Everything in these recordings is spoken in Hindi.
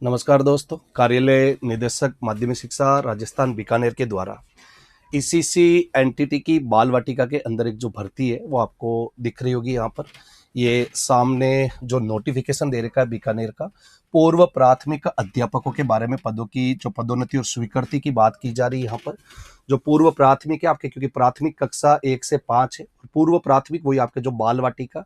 नमस्कार दोस्तों। कार्यालय निदेशक माध्यमिक शिक्षा राजस्थान बीकानेर के द्वारा ईसीसी एनटीटी की बाल वाटिका के अंदर एक जो भर्ती है वो आपको दिख रही होगी। यहाँ पर ये सामने जो नोटिफिकेशन दे रखा है बीकानेर का, पूर्व प्राथमिक अध्यापकों के बारे में पदों की जो पदोन्नति और स्वीकृति की बात की जा रही है। यहाँ पर जो पूर्व प्राथमिक है आपके, क्योंकि प्राथमिक कक्षा 1 से 5 है, पूर्व प्राथमिक वही आपके जो बाल वाटिका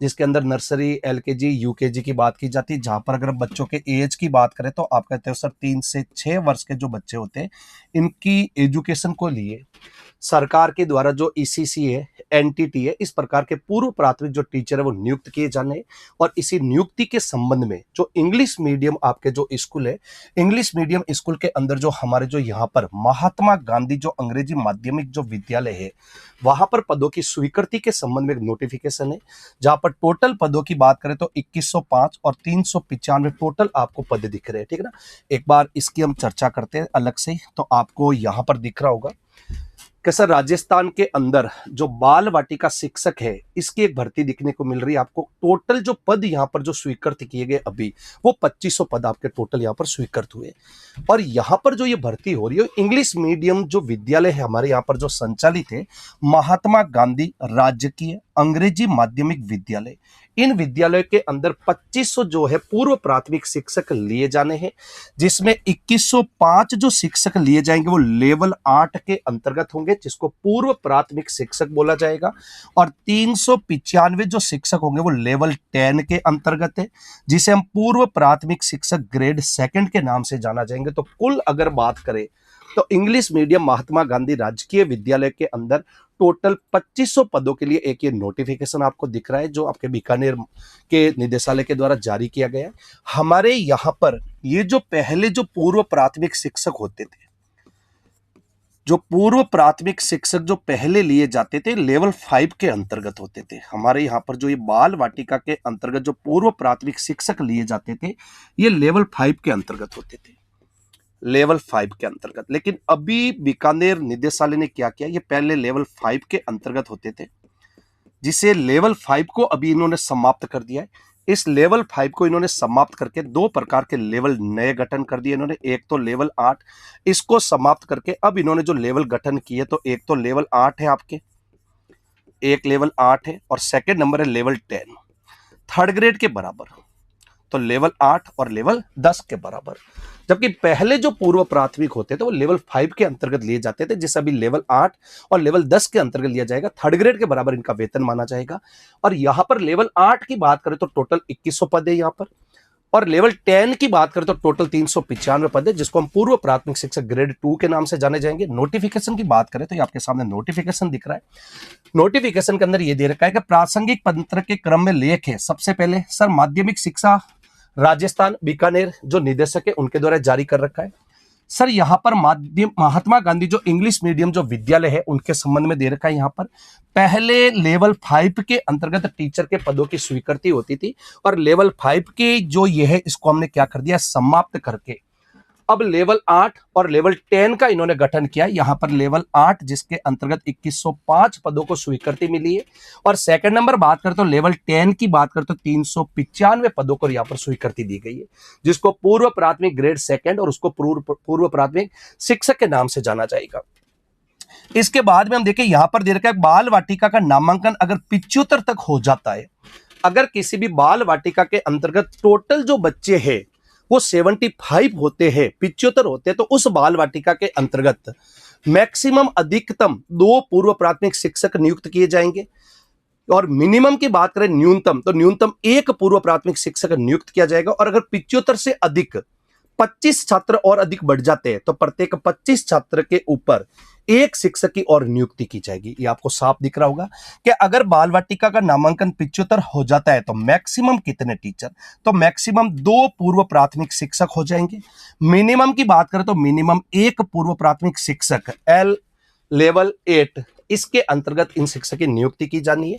जिसके अंदर नर्सरी एलकेजी यूकेजी की बात की जाती है। जहां पर अगर बच्चों के एज की बात करें तो आप कहते हो सर 3 से 6 वर्ष के जो बच्चे होते हैं इनकी एजुकेशन को लिए सरकार के द्वारा जो ईसीसी है एनटीटी है, इस प्रकार के पूर्व प्राथमिक जो टीचर है वो नियुक्त किए जाने हैं। और इसी नियुक्ति के संबंध में जो इंग्लिश मीडियम आपके जो स्कूल है, इंग्लिश मीडियम स्कूल के अंदर जो हमारे जो यहाँ पर महात्मा गांधी जो अंग्रेजी माध्यमिक जो विद्यालय है वहां पर पदों की स्वीकृति के संबंध में एक नोटिफिकेशन है। जहां पर टोटल पदों की बात करें तो 2105 और 395 टोटल आपको पद दिख रहे हैं। ठीक है ना, एक बार इसकी हम चर्चा करते हैं अलग से। तो आपको यहां पर दिख रहा होगा कि सर राजस्थान के अंदर जो बाल वाटिका शिक्षक है इसकी एक भर्ती दिखने को मिल रही है आपको। टोटल जो पद यहाँ पर जो स्वीकृत किए गए अभी वो 2500 पद आपके टोटल यहाँ पर स्वीकृत हुए। और यहाँ पर जो ये भर्ती हो रही है इंग्लिश मीडियम जो विद्यालय है हमारे यहाँ पर जो संचालित है, महात्मा गांधी राजकीय अंग्रेजी माध्यमिक विद्यालय, इन विद्यालयों के अंदर 2500 जो है पूर्व प्राथमिक शिक्षक लिए जाने हैं, जिसमें 2105 जो शिक्षक लिए जाएंगे वो लेवल 8 के अंतर्गत होंगे जिसको पूर्व प्राथमिक शिक्षक बोला जाएगा। और 395 जो शिक्षक होंगे वो लेवल 10 के अंतर्गत है, जिसे हम पूर्व प्राथमिक शिक्षक ग्रेड 2 के नाम से जाना जाएंगे। तो कुल अगर बात करें तो इंग्लिश मीडियम महात्मा गांधी राजकीय विद्यालय के अंदर टोटल 2500 पदों के लिए एक ये नोटिफिकेशन आपको दिख रहा है जो आपके बीकानेर के निदेशालय के द्वारा जारी किया गया है। हमारे यहाँ पर ये जो पहले जो पूर्व प्राथमिक शिक्षक होते थे, जो पूर्व प्राथमिक शिक्षक जो पहले लिए जाते थे लेवल 5 के अंतर्गत होते थे। हमारे यहाँ पर जो ये बाल वाटिका के अंतर्गत जो पूर्व प्राथमिक शिक्षक लिए जाते थे ये लेवल 5 के अंतर्गत होते थे, लेवल 5 के अंतर्गत। लेकिन अभी बीकानेर निदेशालय ने क्या किया, ये पहले लेवल 5 के अंतर्गत होते थे जिसे लेवल 5 को अभी इन्होंने समाप्त कर दिया है। इस लेवल 5 को इन्होंने समाप्त करके 2 प्रकार के लेवल नए गठन कर दिए इन्होंने। एक तो लेवल 8, इसको समाप्त करके अब इन्होंने जो लेवल गठन किए तो एक तो लेवल 8 है आपके, एक लेवल 8 है और सेकेंड नंबर है लेवल 10 थर्ड ग्रेड के बराबर। तो लेवल 8 और लेवल 10 के बराबर। जबकि पहले जो पूर्व प्राथमिक होते थे वो लेवल 5 के अंतर्गत लिए जाते थे, जिसे अभी लेवल 8 और लेवल 10 के अंतर्गत लिया जाएगा। थर्ड ग्रेड के बराबर इनका वेतन माना जाएगा। और यहां पर लेवल 8 की बात करें तो टोटल 2100 पद है यहां पर, और लेवल 10 की बात करें तो टोटल 395 पद है जिसको हम पूर्व प्राथमिक शिक्षक ग्रेड 2 के नाम से जाने जाएंगे। नोटिफिकेशन की बात करें तो ये आपके सामने नोटिफिकेशन दिख रहा है। नोटिफिकेशन के अंदर ये दे रखा है कि प्रासंगिक पत्र के क्रम में लेख है। सबसे पहले सर माध्यमिक शिक्षा राजस्थान बीकानेर जो निदेशक है उनके द्वारा जारी कर रखा है। सर यहां पर महात्मा गांधी जो इंग्लिश मीडियम जो विद्यालय है उनके संबंध में दे रखा है। यहां पर पहले लेवल 5 के अंतर्गत टीचर के पदों की स्वीकृति होती थी और लेवल 5 के जो ये है इसको हमने क्या कर दिया, समाप्त करके अब लेवल 8 और लेवल 10 का इन्होंने गठन किया। यहां पर लेवल 8 जिसके अंतर्गत 2105 पदों को स्वीकृति मिली है, और सेकंड नंबर बात करें तो लेवल 10 की बात करें तो 395 पदों को यहां पर स्वीकृति दी गई है, जिसको पूर्व प्राथमिक ग्रेड 2 और उसको पूर्व प्राथमिक शिक्षक के नाम से जाना जाएगा। इसके बाद में हम देखें यहां पर दे रखा है बाल वाटिका का नामांकन अगर 75 तक हो जाता है, अगर किसी भी बाल वाटिका के अंतर्गत टोटल जो बच्चे हैं वो 75 होते हैं, 75 होते हैं, तो उस बाल वाटिका के अंतर्गत मैक्सिमम अधिकतम 2 पूर्व प्राथमिक शिक्षक नियुक्त किए जाएंगे। और मिनिमम की बात करें न्यूनतम, तो न्यूनतम 1 पूर्व प्राथमिक शिक्षक नियुक्त किया जाएगा। और अगर 75 से अधिक 25 छात्र और अधिक बढ़ जाते हैं तो प्रत्येक 25 छात्र के ऊपर 1 शिक्षक की और नियुक्ति की जाएगी। ये आपको साफ दिख रहा होगा कि अगर बाल वाटिका का नामांकन 75 हो जाता है तो मैक्सिमम कितने टीचर, तो मैक्सिमम 2 पूर्व प्राथमिक शिक्षक हो जाएंगे। मिनिमम की बात करें तो मिनिमम 1 पूर्व प्राथमिक शिक्षक एल लेवल 8 इसके अंतर्गत इन शिक्षक की नियुक्ति की जानी है।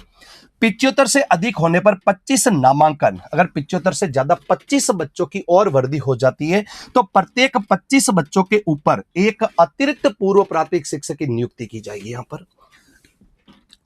75 से अधिक होने पर 25 नामांकन, अगर 75 से ज्यादा 25 बच्चों की और वृद्धि हो जाती है तो प्रत्येक 25 बच्चों के ऊपर 1 अतिरिक्त पूर्व प्राथमिक शिक्षक की नियुक्ति की जाएगी। यहां पर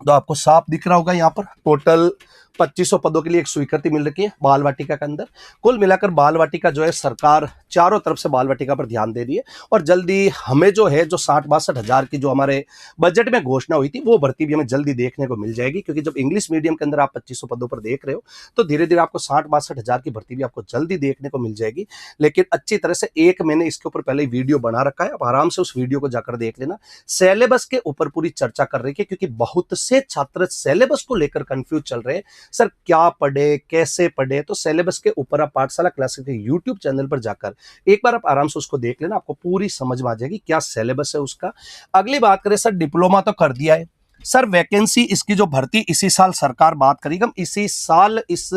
तो आपको साफ दिख रहा होगा, यहां पर टोटल 2500 पदों के लिए एक स्वीकृति मिल रही है बाल वाटिका के अंदर। कुल मिलाकर बाल वाटिका जो है सरकार चारों तरफ से बाल वाटिका पर ध्यान दे रही है और जल्दी हमें जो है जो 60-62 हजार की जो हमारे बजट में घोषणा हुई थी वो भर्ती भी हमें जल्दी देखने को मिल जाएगी, क्योंकि जब इंग्लिश मीडियम के अंदर आप 2500 पदों पर देख रहे हो तो धीरे धीरे आपको 60-62 हजार की भर्ती भी आपको जल्दी देखने को मिल जाएगी। लेकिन अच्छी तरह से एक मैंने इसके ऊपर पहले वीडियो बना रखा है, आप आराम से उस वीडियो को जाकर देख लेना। सिलेबस के ऊपर पूरी चर्चा कर रही है, क्योंकि बहुत से छात्र सिलेबस को लेकर कंफ्यूज चल रहे हैं, सर क्या पढ़े कैसे पढ़े। तो सिलेबस के ऊपर आप पाठशाला क्लासेस के यूट्यूब चैनल पर जाकर एक बार आप आराम से उसको देख लेना, आपको पूरी समझ में आ जाएगी क्या सिलेबस है उसका। अगली बात करें सर, डिप्लोमा तो कर दिया है सर, वैकेंसी इसकी जो भर्ती इसी साल सरकार बात करेगी, हम इसी साल इस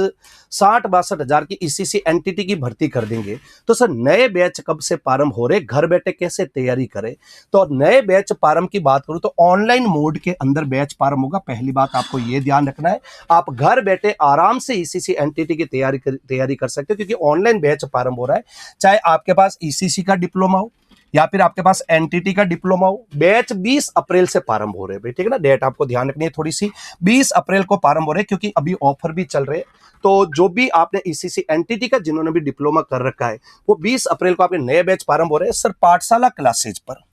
60-62 हजार की ईसीसी एनटीटी की भर्ती कर देंगे। तो सर नए बैच कब से प्रारंभ हो रहे, घर बैठे कैसे तैयारी करें। तो नए बैच प्रारंभ की बात करूं तो ऑनलाइन मोड के अंदर बैच प्रारंभ होगा। पहली बात आपको यह ध्यान रखना है, आप घर बैठे आराम से ईसीसी एनटीटी की तैयारी कर सकते हो, क्योंकि ऑनलाइन बैच प्रारंभ हो रहा है। चाहे आपके पास ईसीसी का डिप्लोमा हो या फिर आपके पास एनटीटी का डिप्लोमा हो, बैच 20 अप्रैल से प्रारंभ हो रहे हैं, ठीक है ना। डेट आपको ध्यान रखनी है थोड़ी सी, 20 अप्रैल को प्रारंभ हो रहे हैं, क्योंकि अभी ऑफर भी चल रहे हैं। तो जो भी आपने ईसीसी एनटीटी का जिन्होंने भी डिप्लोमा कर रखा है वो 20 अप्रैल को आपके नए बैच प्रारंभ हो रहे हैं सर पाठशाला क्लासेज पर।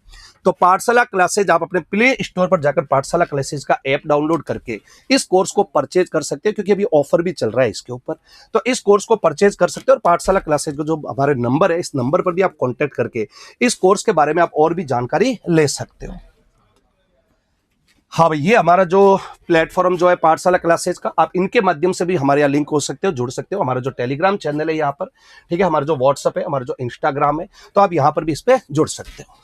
तो पाठशाला क्लासेज आप अपने प्ले स्टोर पर जाकर पाठशाला क्लासेज का ऐप डाउनलोड करके इस कोर्स को परचेज कर सकते हैं, क्योंकि अभी ऑफर भी चल रहा है इसके ऊपर। तो इस कोर्स को परचेज कर सकते हैं और पाठशाला क्लासेज को जो हमारे नंबर है, इस नंबर पर भी आप कांटेक्ट करके इस कोर्स के बारे में आप और भी जानकारी ले सकते हो। हाँ भाई, ये हमारा जो प्लेटफॉर्म जो है पाठशाला क्लासेज का, आप इनके माध्यम से भी हमारे यहाँ लिंक हो सकते हो, जुड़ सकते हो। हमारा जो टेलीग्राम चैनल है यहाँ पर, ठीक है, हमारा जो व्हाट्सएप है, हमारा जो इंस्टाग्राम है, तो आप यहाँ पर भी इस पे जुड़ सकते हो।